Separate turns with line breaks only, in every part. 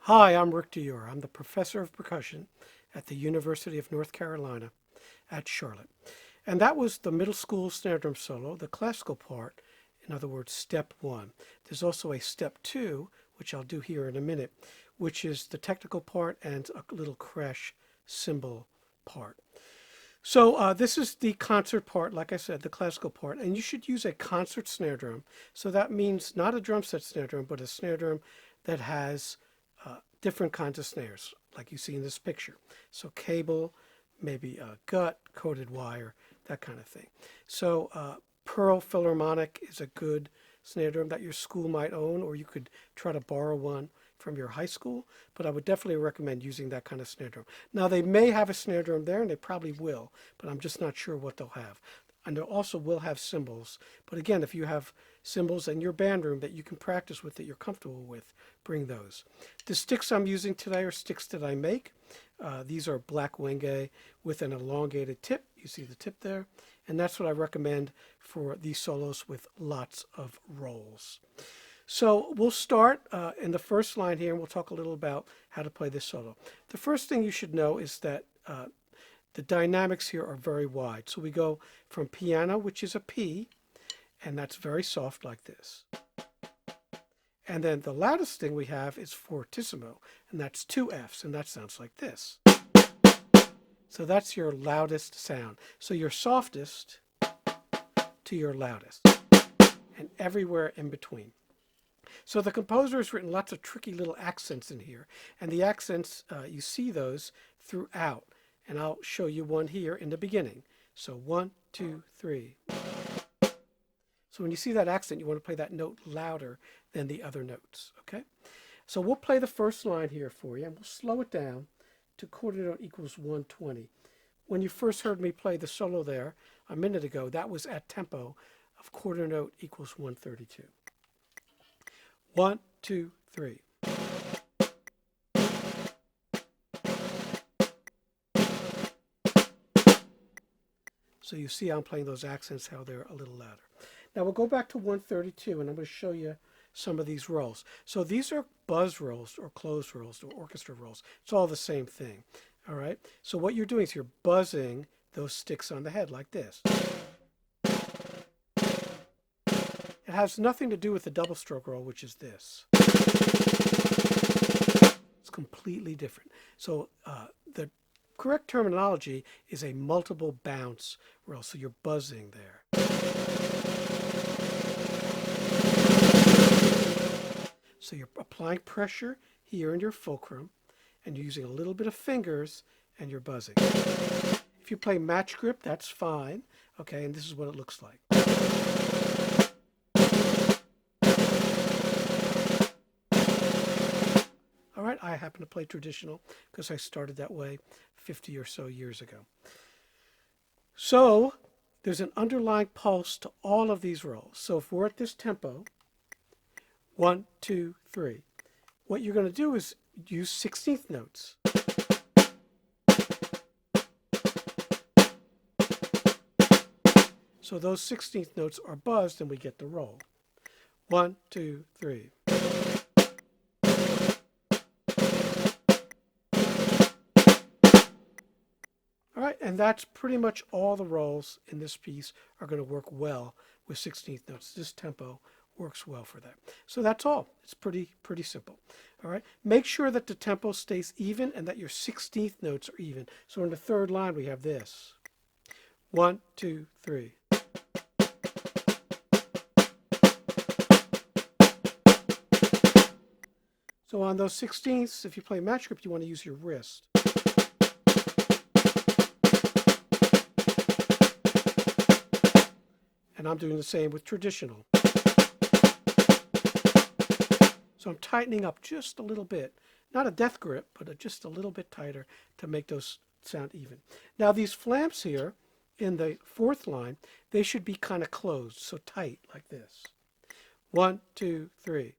Hi, I'm Rick Dior. I'm the professor of percussion at the University of North Carolina at Charlotte. And that was the middle school snare drum solo, the classical part, in other words, step one. There's also a step two, which I'll do here in a minute, which is the technical part and a little crash cymbal part. So this is the concert part, like I said, the classical part, and you should use a concert snare drum. So that means not a drum set snare drum, but a snare drum that has different kinds of snares, like you see in this picture. So cable, maybe a gut, coated wire, that kind of thing. So Pearl Philharmonic is a good snare drum that your school might own, or you could try to borrow one from your high school, but I would definitely recommend using that kind of snare drum. Now, they may have a snare drum there, and they probably will, but I'm just not sure what they'll have. And they also will have cymbals. But again, if you have cymbals in your band room that you can practice with, that you're comfortable with, bring those. The sticks I'm using today are sticks that I make. These are Black Wenge with an elongated tip. You see the tip there. And that's what I recommend for these solos with lots of rolls. So we'll start in the first line here, and we'll talk a little about how to play this solo. The first thing you should know is that the dynamics here are very wide. So we go from piano, which is a P, and that's very soft like this. And then the loudest thing we have is fortissimo, and that's two Fs, and that sounds like this. So that's your loudest sound. So your softest to your loudest, and everywhere in between. So the composer has written lots of tricky little accents in here, and the accents, you see those throughout. And I'll show you one here in the beginning. So 1, 2, 3. So when you see that accent, you want to play that note louder than the other notes, okay? So we'll play the first line here for you, and we'll slow it down to quarter note equals 120. When you first heard me play the solo there a minute ago, that was at tempo of quarter note equals 132. 1, 2, 3. So you see I'm playing those accents, how they're a little louder. Now we'll go back to 132, and I'm going to show you some of these rolls. So these are buzz rolls or closed rolls or orchestra rolls. It's all the same thing. All right. So what you're doing is you're buzzing those sticks on the head like this. It has nothing to do with the double stroke roll, which is this. It's completely different. So the correct terminology is a multiple bounce roll. So you're buzzing there. So you're applying pressure here in your fulcrum, and you're using a little bit of fingers, and you're buzzing. If you play match grip, that's fine. Okay, and this is what it looks like. All right, I happen to play traditional because I started that way 50 or so years ago. So there's an underlying pulse to all of these rolls. So if we're at this tempo, 1, 2, 3, what you're going to do is use 16th notes. So those 16th notes are buzzed, and we get the roll. 1, 2, 3. All right, and that's pretty much all the rolls in this piece are going to work well with 16th notes. This tempo works well for that. So that's all. It's pretty simple. All right. Make sure that the tempo stays even and that your 16th notes are even. So in the third line we have this. 1, 2, 3. So on those 16ths, if you play match grip, you want to use your wrist. And I'm doing the same with traditional. So I'm tightening up just a little bit. Not a death grip, but just a little bit tighter to make those sound even. Now these flamps here in the fourth line, they should be kind of closed, so tight like this. 1, 2, 3.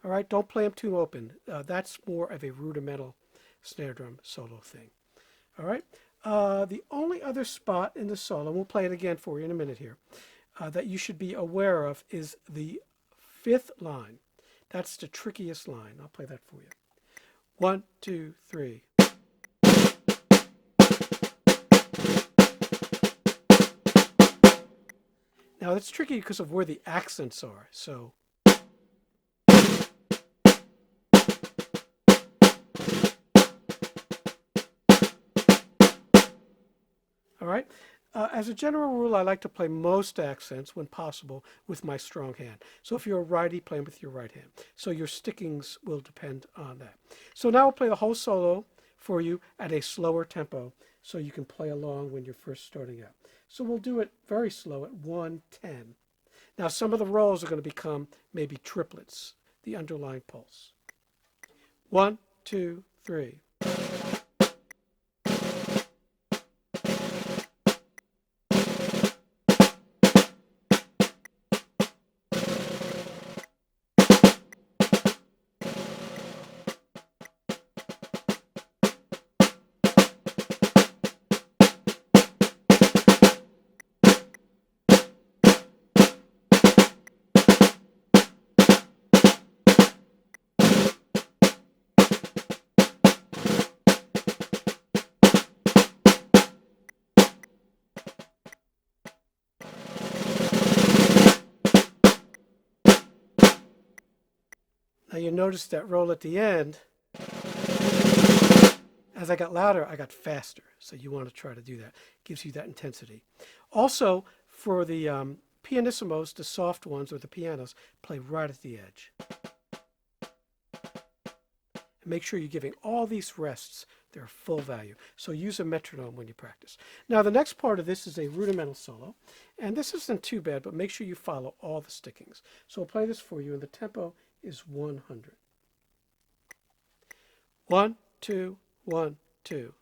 All right, don't play them too open. That's more of a rudimental snare drum solo thing. All right. The only other spot in the solo, we'll play it again for you in a minute here. that you should be aware of is the fifth line. That's the trickiest line. I'll play that for you. 1, 2, 3. Now it's tricky because of where the accents are. So all right. As a general rule, I like to play most accents when possible with my strong hand. So if you're a righty, play them with your right hand. So your stickings will depend on that. So now I'll play the whole solo for you at a slower tempo so you can play along when you're first starting out. So we'll do it very slow at 1:10. Now some of the rolls are going to become maybe triplets, the underlying pulse. 1, 2, 3. Now you notice that roll at the end, as I got louder, I got faster. So you want to try to do that. It gives you that intensity. Also, for the pianissimos, the soft ones, or the pianos, play right at the edge. And make sure you're giving all these rests their full value. So use a metronome when you practice. Now the next part of this is a rudimental solo. And this isn't too bad, but make sure you follow all the stickings. So I'll play this for you, and the tempo is 100. 1, 2, 1, 2.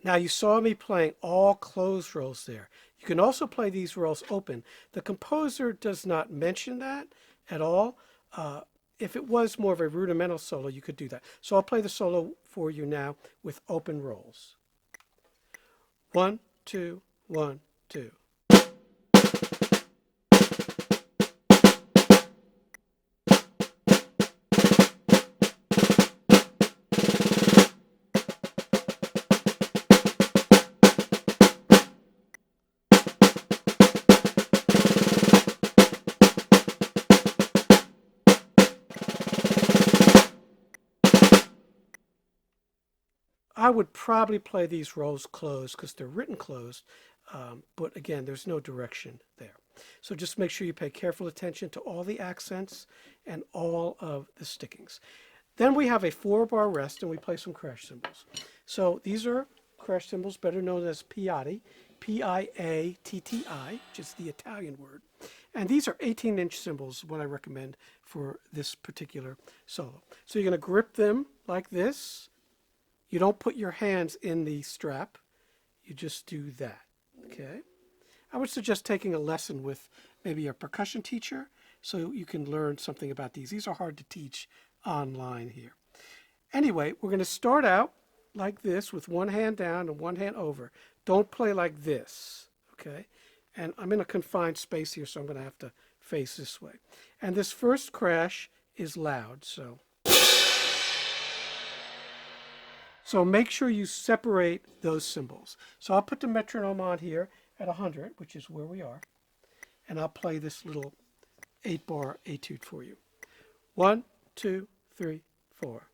Now you saw me playing all closed rolls there. You can also play these rolls open. The composer does not mention that at all. If it was more of a rudimental solo, you could do that. So I'll play the solo for you now with open rolls. 1, 2, 1, 2. I would probably play these rolls closed because they're written closed, but again, there's no direction there. So just make sure you pay careful attention to all the accents and all of the stickings. Then we have a 4-bar rest, and we play some crash cymbals. So these are crash cymbals, better known as Piatti, P-I-A-T-T-I, which is the Italian word. And these are 18-inch cymbals, what I recommend for this particular solo. So you're going to grip them like this. You don't put your hands in the strap. You just do that, okay? I would suggest taking a lesson with maybe a percussion teacher so you can learn something about these. These are hard to teach online here. Anyway, we're going to start out like this with one hand down and one hand over. Don't play like this, okay? And I'm in a confined space here, so I'm going to have to face this way. And this first crash is loud, so make sure you separate those cymbals. So I'll put the metronome on here at 100, which is where we are, and I'll play this little 8-bar etude for you. 1, 2, 3, 4.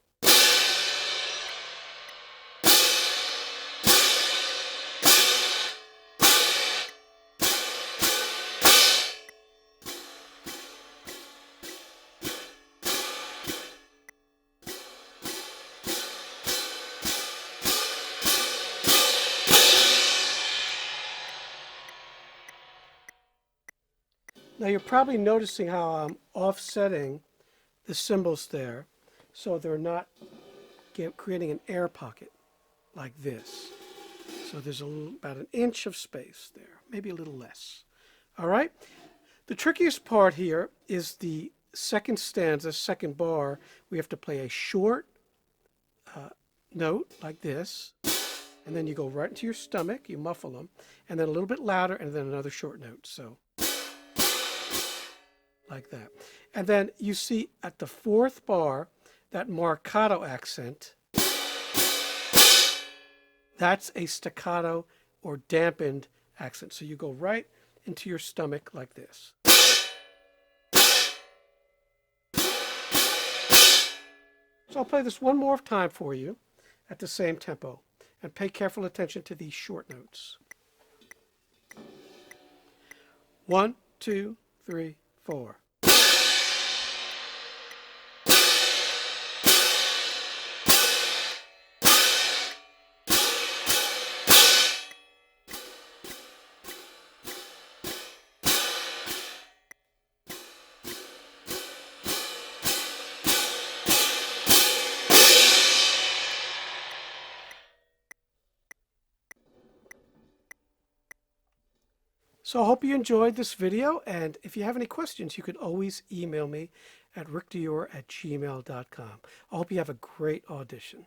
Now you're probably noticing how I'm offsetting the cymbals there. so they're not creating an air pocket like this. So there's about an inch of space there, maybe a little less. All right? The trickiest part here is the second stanza, second bar. We have to play a short note like this, and then you go right into your stomach, you muffle them, and then a little bit louder, and then another short note. So like that. And then you see at the fourth bar, that marcato accent, that's a staccato or dampened accent. So you go right into your stomach like this. So I'll play this one more time for you at the same tempo, and pay careful attention to these short notes. 1, 2, 3, 4. So I hope you enjoyed this video, and if you have any questions, you can always email me at rickdior@gmail.com. I hope you have a great audition.